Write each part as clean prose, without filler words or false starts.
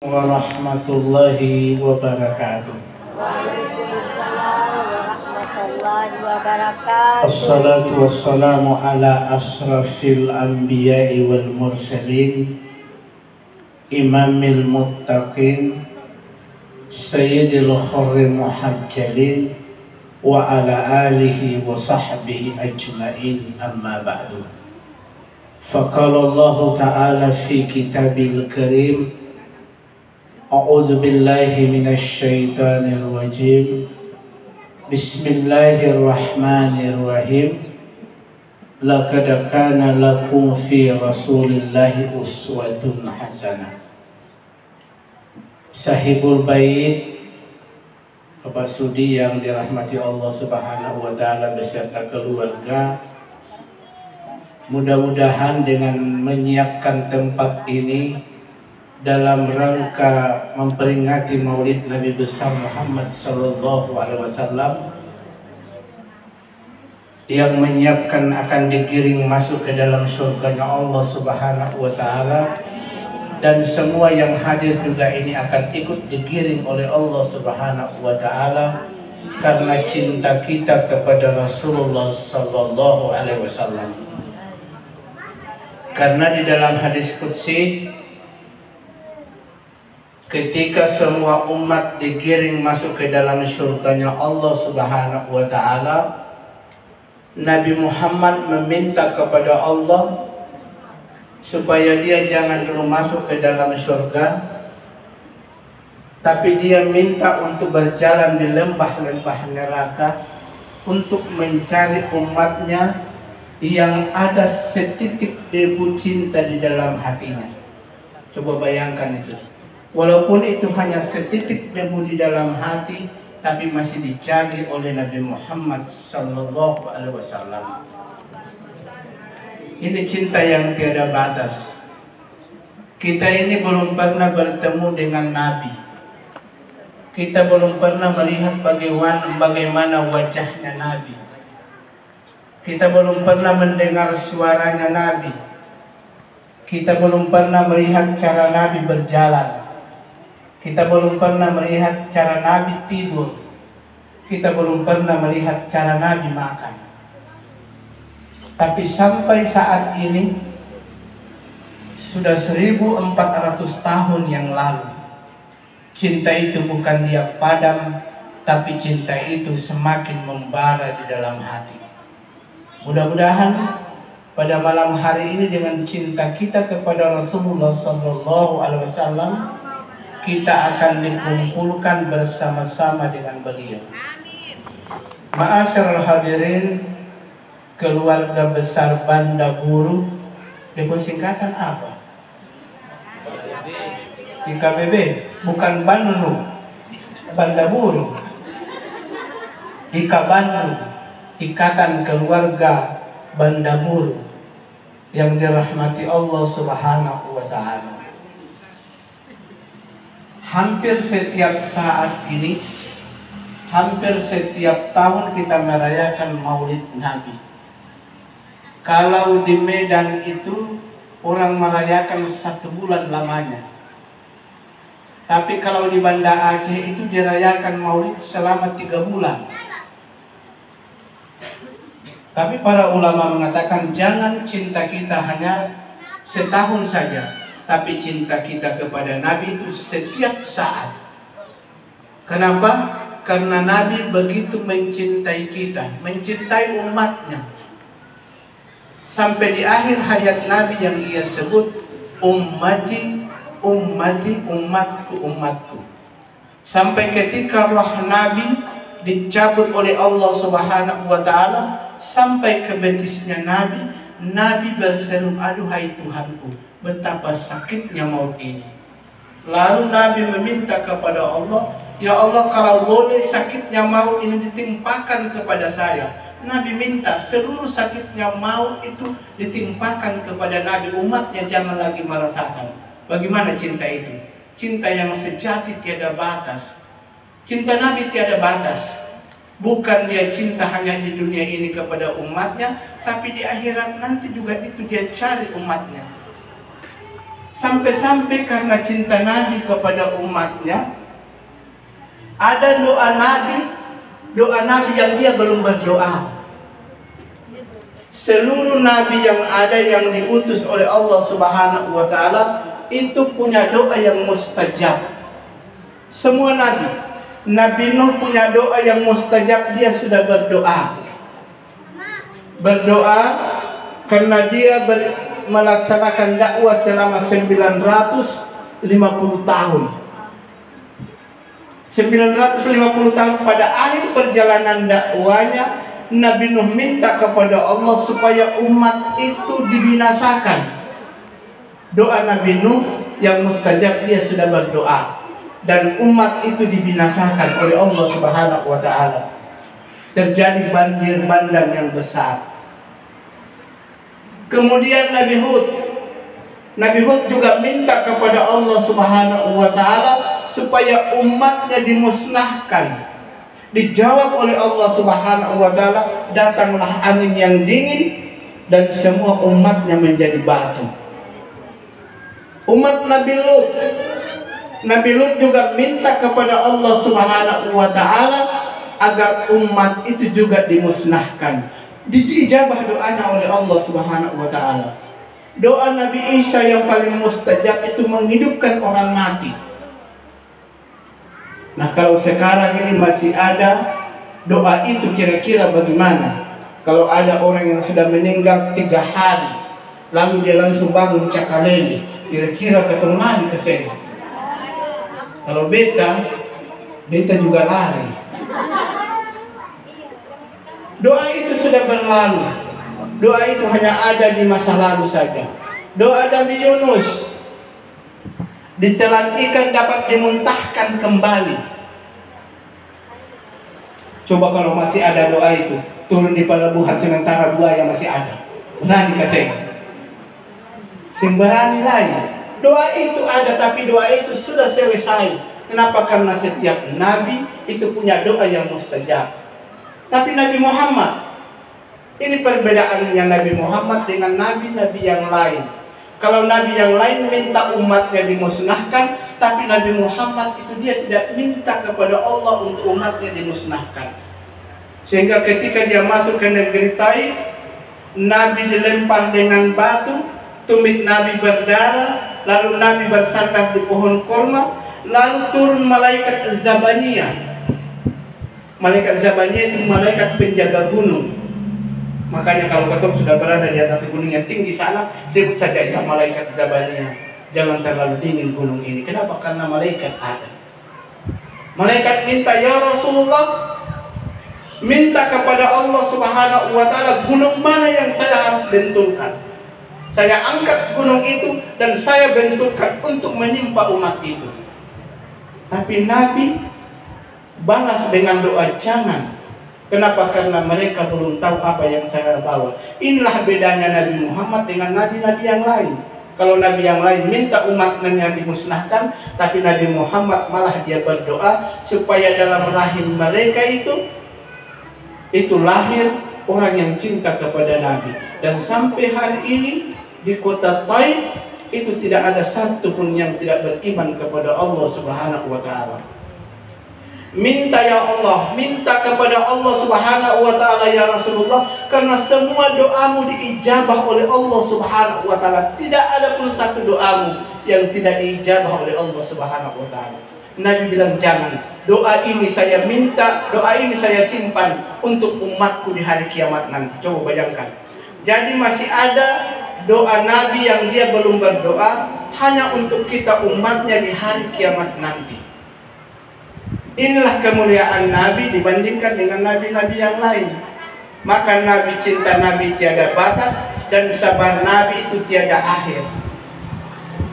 Warahmatullahi wabarakatuh. Waalaikumsalam warahmatullahi wabarakatuh. Assalatu wassalamu ala asrafil anbiya'i wal mursalin, imamil muttaqin, sayyidil khurri muhajjalin, wa ala alihi wa sahbihi ajma'in, amma ba'du. Faqala Allah ta'ala fi kitabil karim, A'udzu billahi minasy syaithanir rajim. Bismillahirrahmanirrahim. Laqad kana lakum fi Rasulillahi uswatun hasanah. Sahibul bait, Bapak Sudi yang dirahmati Allah Subhanahu wa taala beserta keluarga, mudah-mudahan dengan menyiapkan tempat ini dalam rangka memperingati Maulid Nabi besar Muhammad sallallahu alaihi wasallam, yang menyiapkan akan digiring masuk ke dalam surganya Allah Subhanahu wa taala, dan semua yang hadir juga ini akan ikut digiring oleh Allah Subhanahu wa taala karena cinta kita kepada Rasulullah sallallahu alaihi wasallam. Karena di dalam hadis qudsi, ketika semua umat digiring masuk ke dalam surganya Allah Subhanahu wa taala, Nabi Muhammad meminta kepada Allah supaya dia jangan dulu masuk ke dalam surga, tapi dia minta untuk berjalan di lembah-lembah neraka untuk mencari umatnya yang ada setitik debu cinta di dalam hatinya. Coba bayangkan itu. Walaupun itu hanya setitik debu di dalam hati, tapi masih dicari oleh Nabi Muhammad sallallahu alaihi wasallam. Ini cinta yang tiada batas. Kita ini belum pernah bertemu dengan Nabi. Kita belum pernah melihat bagaimana wajahnya Nabi. Kita belum pernah mendengar suaranya Nabi. Kita belum pernah melihat cara Nabi berjalan. Kita belum pernah melihat cara Nabi tidur. Kita belum pernah melihat cara Nabi makan. Tapi sampai saat ini, sudah 1400 tahun yang lalu, cinta itu bukan dia padam, tapi cinta itu semakin membara di dalam hati. Mudah-mudahan pada malam hari ini dengan cinta kita kepada Rasulullah sallallahu alaihi wasallam, kita akan dikumpulkan bersama-sama dengan beliau. Ma'asyiral hadirin, keluarga besar Banda Buru, dengan singkatan apa? IKBB, bukan Bandung, Banda Buru. Bandung, Ikatan Keluarga Banda Buru yang dirahmati Allah Subhanahu wa taala. Hampir setiap saat ini, hampir setiap tahun kita merayakan Maulid Nabi. Kalau di Medan itu orang merayakan 1 bulan lamanya. Tapi kalau di Banda Aceh itu dirayakan Maulid selama 3 bulan. Tapi para ulama mengatakan jangan cinta kita hanya setahun saja, tapi cinta kita kepada Nabi itu setiap saat. Kenapa? Karena Nabi begitu mencintai kita, mencintai umatnya. Sampai di akhir hayat Nabi yang ia sebut, ummati, ummati, umatku, umatku. Sampai ketika roh Nabi dicabut oleh Allah Subhanahu wa taala, sampai ke betisnya Nabi, Nabi berseru, aduhai Tuhanku, betapa sakitnya maut ini. Lalu Nabi meminta kepada Allah, ya Allah, kalau boleh sakitnya maut ini ditimpakan kepada saya. Nabi minta seluruh sakitnya maut itu ditimpakan kepada Nabi, umatnya jangan lagi merasakan. Bagaimana cinta itu? Cinta yang sejati tiada batas. Cinta Nabi tiada batas. Bukan dia cinta hanya di dunia ini kepada umatnya, tapi di akhirat nanti juga itu dia cari umatnya. Sampai-sampai karena cinta Nabi kepada umatnya, ada doa Nabi yang dia belum berdoa. Seluruh Nabi yang ada yang diutus oleh Allah Subhanahu wa Ta'ala itu punya doa yang mustajab. Semua Nabi, Nabi Nuh punya doa yang mustajab, dia sudah berdoa. Berdoa karena dia melaksanakan dakwah selama 950 tahun. 950 tahun. Pada akhir perjalanan dakwanya, Nabi Nuh minta kepada Allah supaya umat itu dibinasakan. Doa Nabi Nuh yang mustajab, dia sudah berdoa dan umat itu dibinasakan oleh Allah Subhanahu wa Ta'ala. Terjadi banjir bandang yang besar. Kemudian Nabi Hud juga minta kepada Allah Subhanahu wa Ta'ala supaya umatnya dimusnahkan. Dijawab oleh Allah Subhanahu wa Ta'ala, datanglah angin yang dingin dan semua umatnya menjadi batu. Umat Nabi Lut juga minta kepada Allah Subhanahu wa Ta'ala agar umat itu juga dimusnahkan. Dijabah doanya oleh Allah Subhanahu wa Ta'ala. Doa Nabi Isa yang paling mustajab itu menghidupkan orang mati. Nah, kalau sekarang ini masih ada doa itu, kira-kira bagaimana? Kalau ada orang yang sudah meninggal 3 hari, lalu dia langsung bangun cakalele, kira-kira ketemu lagi ke saya. Kalau beta juga lari. Doa itu sudah berlalu. Doa itu hanya ada di masa lalu saja. Doa Nabi Yunus, ditelan ikan dapat dimuntahkan kembali. Coba kalau masih ada doa itu, turun di pelabuhan sementara buaya masih ada. Berani kasih. Sembarang lain. Doa itu ada, tapi doa itu sudah selesai. Kenapa? Karena setiap nabi itu punya doa yang mustajab. Tapi Nabi Muhammad, ini perbedaannya Nabi Muhammad dengan nabi-nabi yang lain. Kalau nabi yang lain minta umatnya dimusnahkan, tapi Nabi Muhammad itu dia tidak minta kepada Allah untuk umatnya dimusnahkan. Sehingga ketika dia masuk ke negeri Taif, Nabi dilempar dengan batu, tumit Nabi berdarah, lalu Nabi bersandar di pohon kurma, lalu turun malaikat Zabaniyah. Malaikat Zabaniyah itu malaikat penjaga gunung. Makanya kalau ketemu sudah berada di atas gunung yang tinggi sana, sebut saja ya malaikat Zabaniyah. Jangan terlalu dingin gunung ini. Kenapa? Karena malaikat ada. Malaikat minta, ya Rasulullah, minta kepada Allah Subhanahu wa Ta'ala gunung mana yang saya harus benturkan. Saya angkat gunung itu dan saya benturkan untuk menimpa umat itu. Tapi Nabi balas dengan doa jangan. Kenapa? Karena mereka belum tahu apa yang saya bawa. Inilah bedanya Nabi Muhammad dengan nabi-nabi yang lain. Kalau nabi yang lain minta umatnya dimusnahkan, tapi Nabi Muhammad malah dia berdoa supaya dalam rahim mereka itu lahir orang yang cinta kepada Nabi. Dan sampai hari ini di kota Taif itu tidak ada satu pun yang tidak beriman kepada Allah Subhanahu wa Ta'ala. Minta ya Allah, minta kepada Allah Subhanahu wa Ta'ala ya Rasulullah, karena semua doamu diijabah oleh Allah Subhanahu wa Ta'ala. Tidak ada pun satu doamu yang tidak diijabah oleh Allah Subhanahu wa Ta'ala. Nabi bilang jangan, doa ini saya minta, doa ini saya simpan untuk umatku di hari kiamat nanti. Coba bayangkan. Jadi masih ada doa Nabi yang dia belum berdoa hanya untuk kita umatnya di hari kiamat nanti. Inilah kemuliaan Nabi dibandingkan dengan nabi-nabi yang lain. Maka Nabi, cinta Nabi tiada batas dan sabar Nabi itu tiada akhir.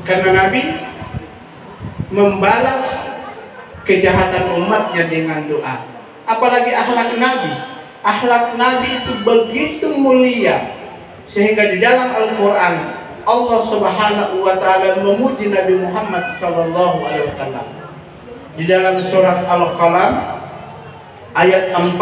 Karena Nabi membalas kejahatan umatnya dengan doa. Apalagi akhlak Nabi. Akhlak Nabi itu begitu mulia sehingga di dalam Al-Quran Allah Subhanahu wa Ta'ala memuji Nabi Muhammad sallallahu alaihi wasallam. Di dalam surat Al-Qalam ayat 4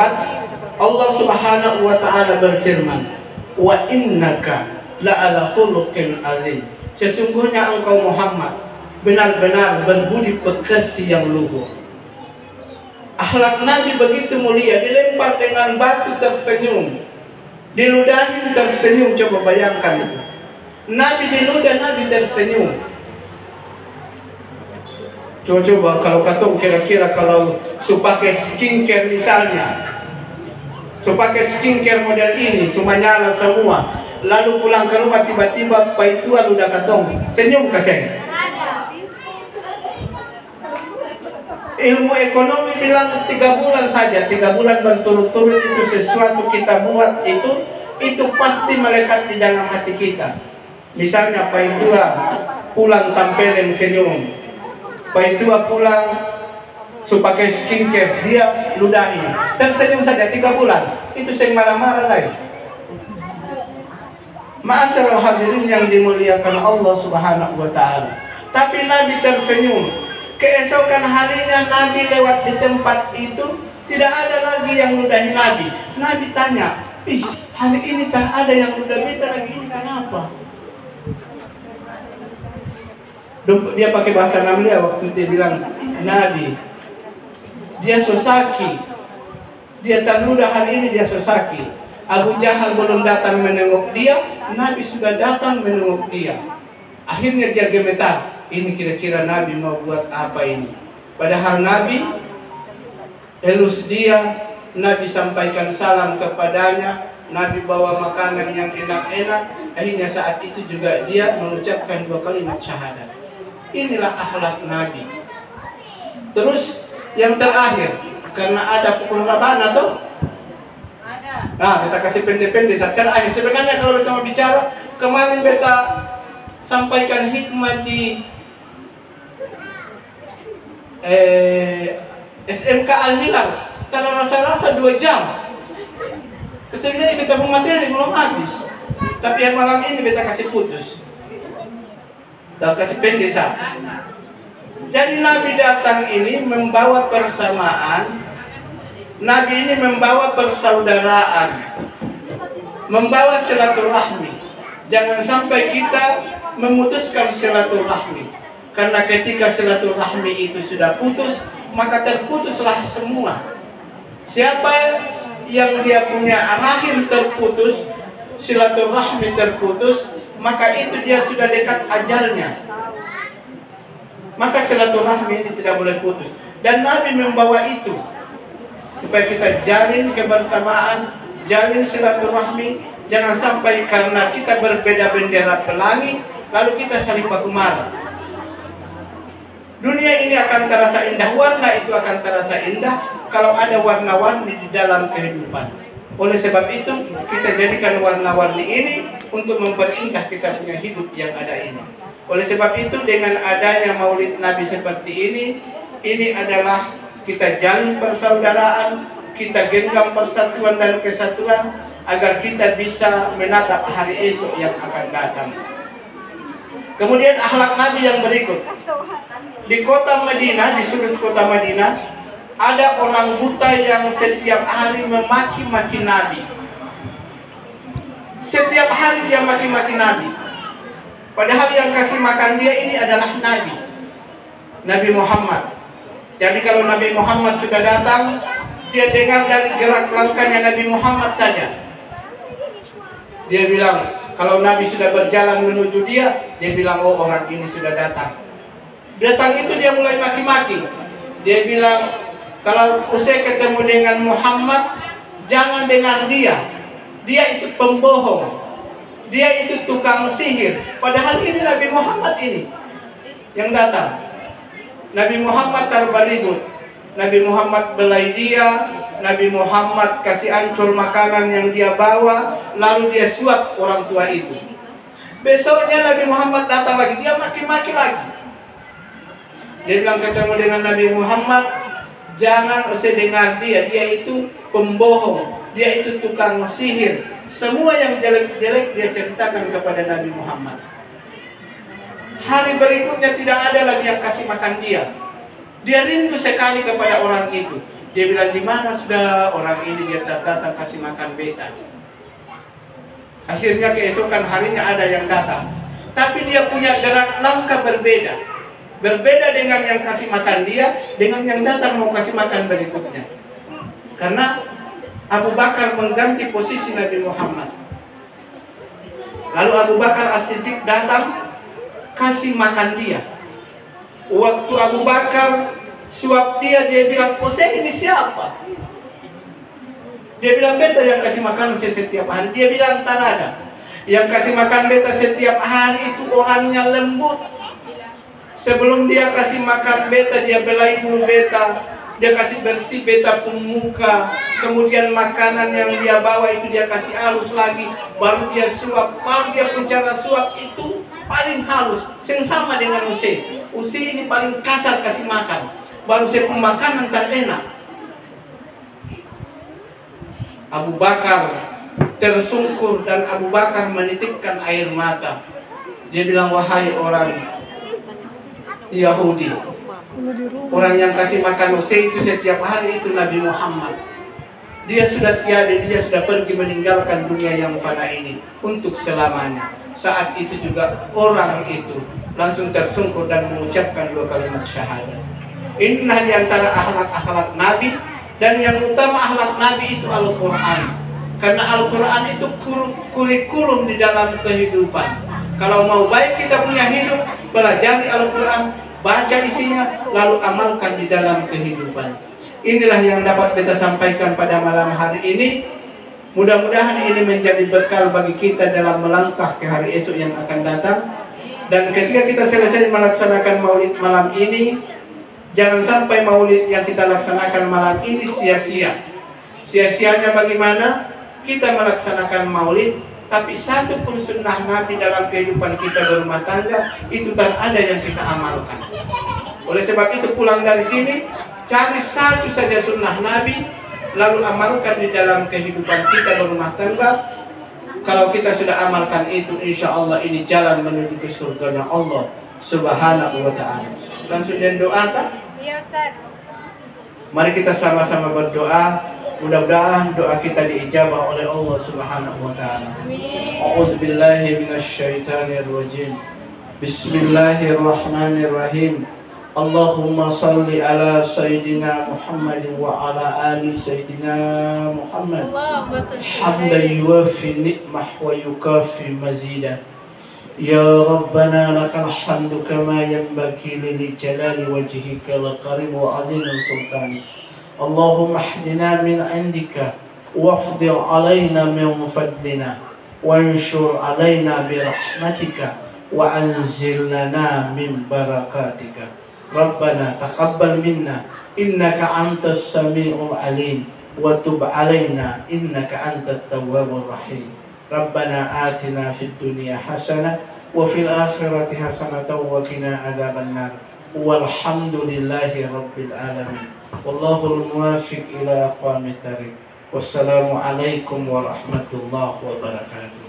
Allah Subhanahu wa Ta'ala berfirman, wa innaka la'ala khuluqin azim. sesungguhnya engkau Muhammad benar-benar berbudi pekerti yang luhur. Akhlak Nabi begitu mulia, dilempar dengan batu tersenyum, diludahin tersenyum. Coba bayangkan itu. Nabi diludah, Nabi tersenyum. Coba kalau katong kira-kira kalau pakai skincare misalnya, pakai skincare model ini, semua nyala semua, lalu pulang ke rumah tiba-tiba paitua ludah katong, senyum kasih. Ilmu ekonomi bilang 3 bulan saja, 3 bulan berturut-turut itu sesuatu kita buat itu pasti melekat di dalam hati kita. Misalnya paitua pulang tampil yang senyum, paitua pulang pakai skincare, dia ludahi, tersenyum saja 3 bulan, itu yang marah-marah lagi. Ma'asyiral hadirin yang dimuliakan Allah Subhanahu wa taala. Tapi Nabi tersenyum. Keesokan harinya Nabi lewat di tempat itu, tidak ada lagi yang ludahi Nabi. Nabi tanya, ih, hari ini tak ada yang ludah beta lagi, ini kenapa? Dia pakai bahasa Namlia waktu dia bilang, Nabi, dia sosaki, dia tak ludah hari ini, dia sosaki. Abu Jahal belum datang menengok dia, Nabi sudah datang menengok dia. Akhirnya dia gemetar. Ini kira-kira Nabi mau buat apa ini? Padahal Nabi elus dia, Nabi sampaikan salam kepadanya, Nabi bawa makanan yang enak-enak. Akhirnya saat itu juga dia mengucapkan 2 kalimat syahadat. Inilah akhlak Nabi. Terus yang terakhir, karena ada pukul rabana tuh. Nah, kita kasih pendek-pendek saat terakhir. Sebenarnya kalau kita mau bicara, kemarin beta sampaikan hikmah di SMK Al-Hilal, tak rasa-rasa 2 jam. Betulnya kita materi belum habis, tapi yang malam ini beta kasih putus, tak kasih pendek saja. Jadi Nabi datang ini membawa persamaan, Nabi ini membawa persaudaraan, membawa silaturahmi. Jangan sampai kita memutuskan silaturahmi. Karena ketika silaturahmi itu sudah putus, maka terputuslah semua. Siapa yang dia punya rahim terputus, silaturahmi terputus, maka itu dia sudah dekat ajalnya. Maka silaturahmi ini tidak boleh putus. Dan Nabi membawa itu supaya kita jalin kebersamaan, jalin silaturahmi. Jangan sampai karena kita berbeda bendera pelangi, lalu kita saling baku marah. Dunia ini akan terasa indah, warna itu akan terasa indah kalau ada warna-warni di dalam kehidupan. Oleh sebab itu, kita jadikan warna-warni ini untuk memperindah kita punya hidup yang ada ini. Oleh sebab itu, dengan adanya Maulid Nabi seperti ini adalah kita jalin persaudaraan, kita genggam persatuan dan kesatuan agar kita bisa menatap hari esok yang akan datang. Kemudian akhlak Nabi yang berikut. Di kota Madinah, di sudut kota Madinah, ada orang buta yang setiap hari memaki-maki Nabi. Setiap hari dia maki-maki Nabi. Padahal yang kasih makan dia ini adalah Nabi, Nabi Muhammad. Jadi kalau Nabi Muhammad sudah datang, dia dengar dari gerak langkahnya Nabi Muhammad saja. Dia bilang, kalau Nabi sudah berjalan menuju dia bilang, oh orang ini sudah datang. Datang itu dia mulai maki-maki. Dia bilang, kalau usai ketemu dengan Muhammad, jangan dengan dia. Dia itu pembohong. Dia itu tukang sihir. Padahal ini Nabi Muhammad ini yang datang. Nabi Muhammad terbaribut. Nabi Muhammad belai dia. Nabi Muhammad kasih ancur makanan yang dia bawa. Lalu dia suap orang tua itu. Besoknya Nabi Muhammad datang lagi. Dia maki-maki lagi. Dia bilang ketemu dengan Nabi Muhammad, jangan usah dengar dia. Dia itu pembohong. Dia itu tukang sihir. Semua yang jelek-jelek dia ceritakan kepada Nabi Muhammad. Hari berikutnya tidak ada lagi yang kasih makan dia. Dia rindu sekali kepada orang itu. Dia bilang, di mana sudah orang ini dia datang kasih makan beta. Akhirnya keesokan harinya ada yang datang. tapi dia punya gerak langkah berbeda. Berbeda dengan yang kasih makan dia, dengan yang datang mau kasih makan berikutnya. Karena Abu Bakar mengganti posisi Nabi Muhammad. Lalu Abu Bakar As-Siddiq datang kasih makan dia. Waktu Abu Bakar suap dia bilang, "Oh, saya ini siapa?" Dia bilang, "Beta yang kasih makan saya setiap hari." Dia bilang, "Tak ada. Yang kasih makan beta setiap hari itu orangnya lembut. Sebelum dia kasih makan beta, dia belai dulu beta. Dia kasih bersih beta pun muka. Kemudian makanan yang dia bawa itu dia kasih halus lagi. Baru dia suap. Baru dia pun cara suap itu paling halus. Sama dengan Usi. Usi ini paling kasar kasih makan. Baru saya pun makanan tak enak." Abu Bakar tersungkur dan Abu Bakar menitikkan air mata. Dia bilang, "Wahai orang Yahudi, orang yang kasih makan Usi itu setiap hari itu Nabi Muhammad. Dia sudah tiada, dia sudah pergi meninggalkan dunia yang fana ini untuk selamanya." Saat itu juga orang itu langsung tersungkur dan mengucapkan 2 kalimat syahadat. Inilah diantara akhlak-akhlak Nabi, dan yang utama akhlak Nabi itu Al-Quran. Karena Al-Quran itu kurikulum di dalam kehidupan. Kalau mau baik kita punya hidup, pelajari Al-Quran, baca isinya, lalu amalkan di dalam kehidupan. Inilah yang dapat kita sampaikan pada malam hari ini. Mudah-mudahan ini menjadi bekal bagi kita dalam melangkah ke hari esok yang akan datang. Dan ketika kita selesai melaksanakan maulid malam ini, jangan sampai maulid yang kita laksanakan malam ini sia-sia. Sia-sianya bagaimana? Kita melaksanakan maulid, tapi satu pun sunnah Nabi dalam kehidupan kita berumah tangga itu tak ada yang kita amalkan. Oleh sebab itu pulang dari sini, cari satu saja sunnah Nabi, lalu amalkan di dalam kehidupan kita berumah tangga. Kalau kita sudah amalkan itu, insya Allah ini jalan menuju ke surganya Allah Subhanahu wa ta'ala. Langsung dan doa kan? Iya Ustaz. Mari kita sama-sama berdoa. Mudah-mudahan doa kita diijabah oleh Allah Subhanahu wa ta'ala. A'udzu billahi minasyaitonir rajim. Bismillahirrahmanirrahim. Allahumma salli ala Sayyidina Muhammad wa ala ali Sayyidina Muhammad. Hamdan yuwafi ni'mah wa yukafi mazidah. Ya Rabbana lakal hamdu kama yanbaghi li jalali wajhika wa karim wa azim sultanik. Allahumma hdina min indika wafdil alaina min fadlina wanshur alaina bi rahmatika wa anzil lana min barakatika. Rabbana taqabbal minna innaka antas sami'ul alim wa tub alaina innaka antat tawwabur rahim. Rabbana atina fid dunya hasanah wa fil akhirati hasanah wa qina adzabannar. Walhamdulillahi rabbil alamin. Wallahul muwaffiq ila aqwamit thariq. Wassalamu alaikum warahmatullahi wabarakatuh.